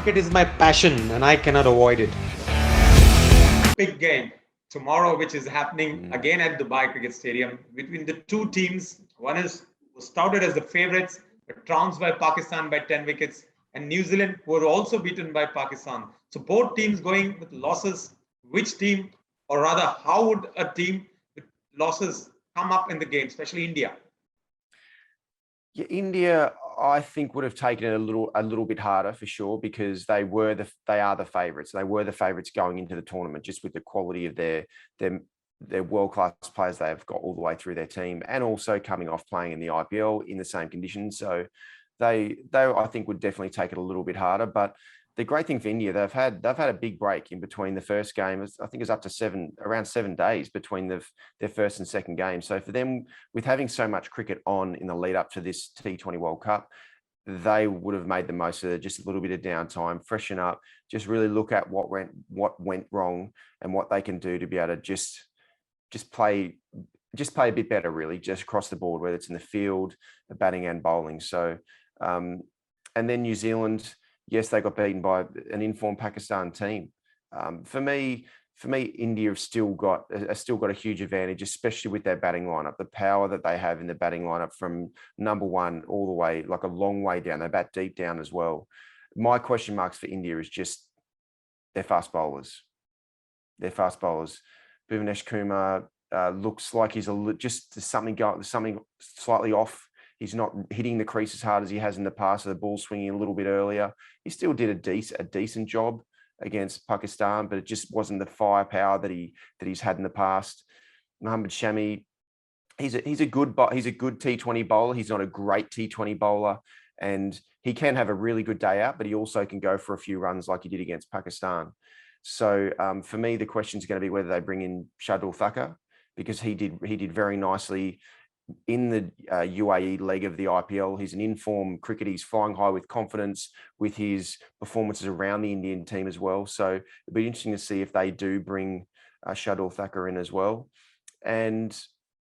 Cricket is my passion and I cannot avoid it. Big game tomorrow, which is happening again at Dubai Cricket Stadium between the two teams. One was touted as the favourites, but trounced by Pakistan by 10 wickets, and New Zealand were also beaten by Pakistan. So both teams going with losses. Which team, or rather, how would a team with losses come up in the game, especially India? Yeah, India, I think would have taken it a little bit harder for sure, because they are the favourites. They were the favourites going into the tournament, just with the quality of their world-class players they have got all the way through their team, and also coming off playing in the IPL in the same conditions. So they I think would definitely take it a little bit harder. But the great thing for India, they've had a big break in between the first game. I think it's up to around 7 days between their first and second game. So for them, with having so much cricket on in the lead up to this T20 World Cup, they would have made the most of it, just a little bit of downtime, freshen up, just really look at what went wrong and what they can do to be able to just play a bit better, really, just across the board, whether it's in the field, the batting and bowling. So, and then New Zealand, yes, they got beaten by an informed Pakistan team. For me, India have still got a huge advantage, especially with their batting lineup. The power that they have in the batting lineup from number one all the way, like a long way down. They bat deep down as well. My question marks for India is just their fast bowlers. Bhuvanesh Kumar looks like he's just something slightly off. He's not hitting the crease as hard as he has in the past. So the ball swinging a little bit earlier. He still did a decent job against Pakistan, but it just wasn't the firepower that he's had in the past. Mohammad Shami, he's a good T20 bowler. He's not a great T20 bowler, and he can have a really good day out, but he also can go for a few runs like he did against Pakistan. So for me, the question is going to be whether they bring in Shardul Thakur, because he did very nicely in the UAE leg of the IPL. He's an informed cricketer. He's flying high with confidence with his performances around the Indian team as well. So it'll be interesting to see if they do bring Shardul Thakur in as well. And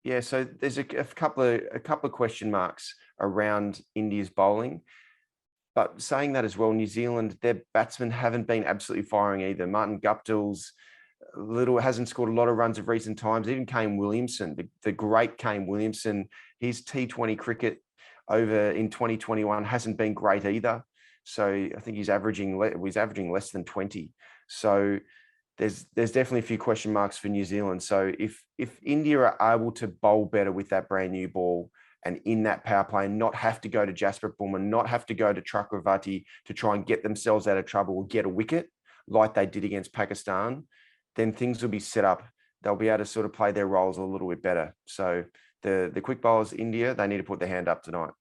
yeah, so there's a couple of question marks around India's bowling. But saying that as well, New Zealand, their batsmen haven't been absolutely firing either. Martin Guptill's hasn't scored a lot of runs of recent times. Even Kane Williamson, the great Kane Williamson, his T20 cricket over in 2021 hasn't been great either. So I think he's averaging less than 20. So there's definitely a few question marks for New Zealand. So if India are able to bowl better with that brand new ball and in that power play, and not have to go to Jasprit Bumrah, not have to go to Chakravarti to try and get themselves out of trouble or get a wicket like they did against Pakistan, then things will be set up. They'll be able to sort of play their roles a little bit better. So the quick bowlers, India, they need to put their hand up tonight.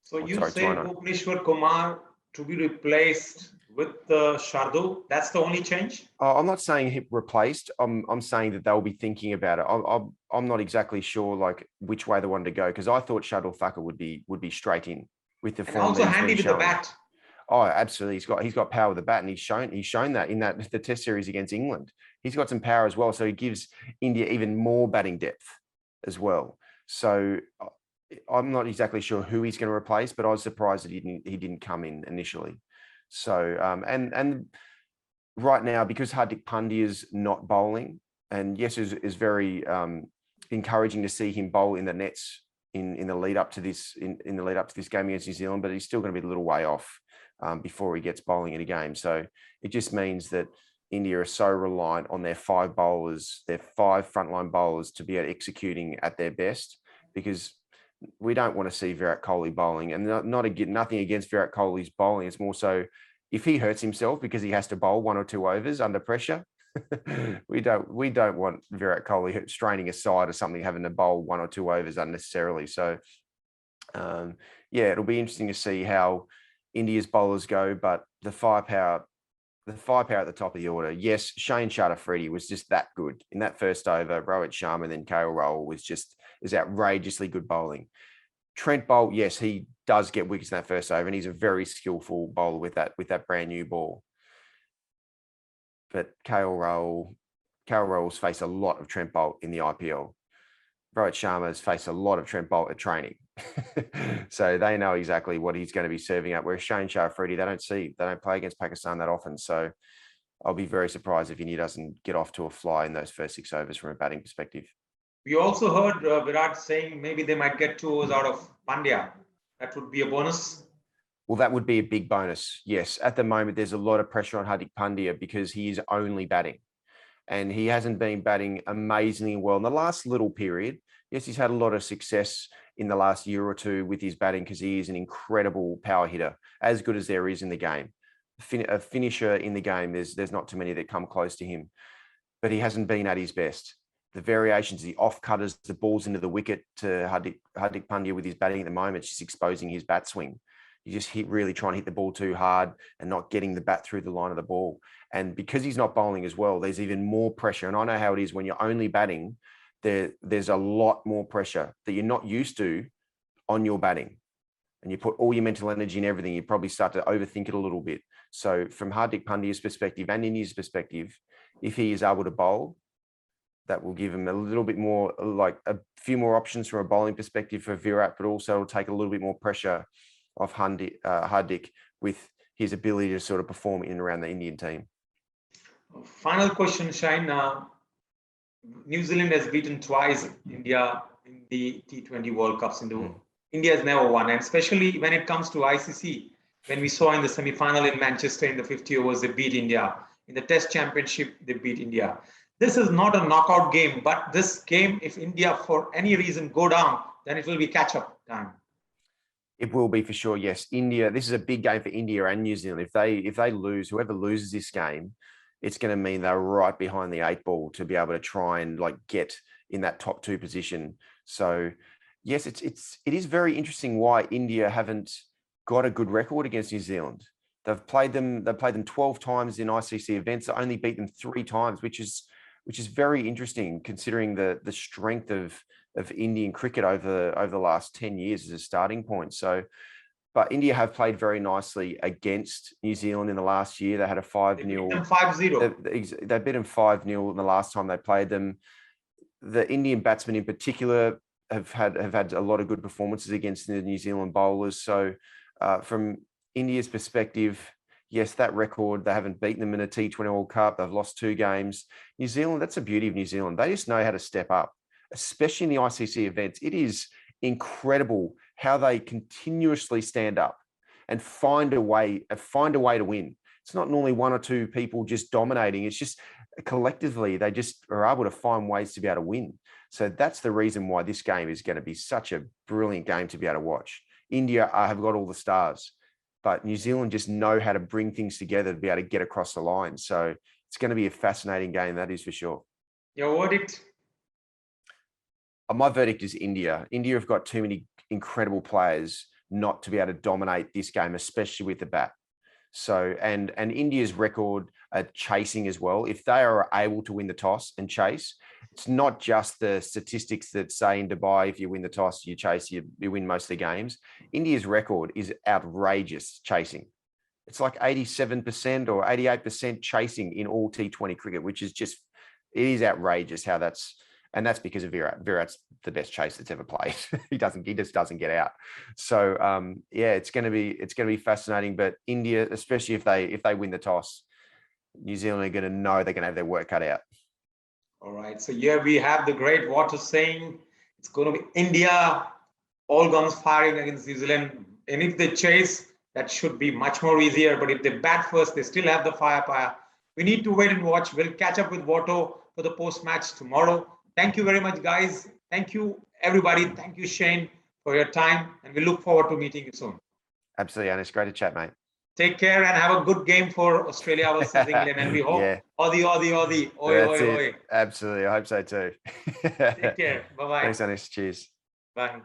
So say Bhuvaneshwar Kumar to be replaced with Shardul. That's the only change? I'm not saying he replaced. I'm saying that they'll be thinking about it. I'm not exactly sure like which way they wanted to go, because I thought Shardul Thakur would be straight in with the and form. Also handy with the bat. Oh, absolutely. He's got power with the bat, and he's shown that in the Test series against England. He's got some power as well, so he gives India even more batting depth as well. So I'm not exactly sure who he's going to replace, but I was surprised that he didn't come in initially. So and right now, because Hardik Pandya is not bowling, and yes, is very encouraging to see him bowl in the nets in the lead up to this game against New Zealand, but he's still going to be a little way off before he gets bowling in a game. So it just means that India are so reliant on their 5 bowlers, their 5 frontline bowlers, to be executing at their best, because we don't want to see Virat Kohli bowling, and nothing against Virat Kohli's bowling. It's more so if he hurts himself because he has to bowl 1 or 2 overs under pressure, we don't want Virat Kohli straining aside or something, having to bowl 1 or 2 overs unnecessarily. So yeah, it'll be interesting to see how India's bowlers go, but the firepower at the top of the order. Yes, Shane Shatterfreddy was just that good in that first over. Rohit Sharma and then KL Rahul is outrageously good bowling. Trent Bolt, yes, he does get wickets in that first over, and he's a very skillful bowler with that brand new ball. But KL Rahul's faced a lot of Trent Bolt in the IPL. Rohit Sharma's faced a lot of Trent Bolt at training. So they know exactly what he's going to be serving up. Whereas Shane Shah-Afridi, they don't play against Pakistan that often. So I'll be very surprised if India doesn't get off to a fly in those first 6 overs from a batting perspective. We also heard Virat saying maybe they might get 2 overs out of Pandya. That would be a bonus. Well, that would be a big bonus. Yes. At the moment, there's a lot of pressure on Hardik Pandya because he is only batting. And he hasn't been batting amazingly well in the last little period. Yes, he's had a lot of success in the last year or two with his batting because he is an incredible power hitter, as good as there is in the game. A finisher in the game, there's not too many that come close to him, but he hasn't been at his best. The variations, the off cutters, the balls into the wicket to Hardik Pandya with his batting at the moment, just exposing his bat swing. You just really trying to hit the ball too hard and not getting the bat through the line of the ball. And because he's not bowling as well, there's even more pressure. And I know how it is when you're only batting, there's a lot more pressure that you're not used to on your batting. And you put all your mental energy and everything, you probably start to overthink it a little bit. So from Hardik Pandya's perspective and India's perspective, if he is able to bowl, that will give him a little bit more, like a few more options from a bowling perspective for Virat, but also will take a little bit more pressure off Hardik with his ability to sort of perform in and around the Indian team. Final question, Shine. New Zealand has beaten twice India in the T20 World Cups. India has never won, and especially when it comes to ICC, when we saw in the semi-final in Manchester in the 50 overs, they beat India. In the Test Championship, they beat India. This is not a knockout game, but this game, if India for any reason go down, then it will be catch-up time. It will be for sure. Yes, India. This is a big game for India and New Zealand. If they lose, whoever loses this game, it's going to mean they're right behind the 8 ball to be able to try and like get in that top 2 position. So yes, it is very interesting why India haven't got a good record against New Zealand. They've played them 12 times in ICC events. They only beat them 3 times, which is very interesting considering the strength of Indian cricket over the last 10 years as a starting point. So, but India have played very nicely against New Zealand in the last year. They had a 5-0. They beat them 5-0. They beat them 5-0 in the last time they played them. The Indian batsmen in particular have had a lot of good performances against the New Zealand bowlers. So from India's perspective, yes, that record, they haven't beaten them in a T20 World Cup. They've lost 2 games. New Zealand, that's the beauty of New Zealand. They just know how to step up, especially in the ICC events. It is incredible how they continuously stand up and find a way to win. It's not normally 1 or 2 people just dominating. It's just collectively, they just are able to find ways to be able to win. So that's the reason why this game is going to be such a brilliant game to be able to watch. India have got all the stars, but New Zealand just know how to bring things together to be able to get across the line. So it's going to be a fascinating game, that is for sure. Your verdict? My verdict is India. India have got too many incredible players not to be able to dominate this game, especially with the bat. So, and India's record at chasing as well, if they are able to win the toss and chase, it's not just the statistics that say in Dubai, if you win the toss, you chase, you win most of the games. India's record is outrageous chasing. It's like 87% or 88% chasing in all T20 cricket, which is just, it is outrageous how that's, and that's because of Virat. Virat's the best chase that's ever played. He just doesn't get out. So yeah, it's going to be fascinating. But India, especially if they win the toss, New Zealand are going to know they're going to have their work cut out. All right. So here we have the great Water saying it's going to be India, all guns firing against New Zealand. And if they chase, that should be much more easier. But if they bat first, they still have the firepower. We need to wait and watch. We'll catch up with Watto for the post-match tomorrow. Thank you very much, guys. Thank you, everybody. Thank you, Shane, for your time. And we look forward to meeting you soon. Absolutely, Anis. Great to chat, mate. Take care and have a good game for Australia versus England. And we hope Aussie. Oi. Absolutely. I hope so too. Take care. Bye-bye. Thanks, Anis. Cheers. Bye.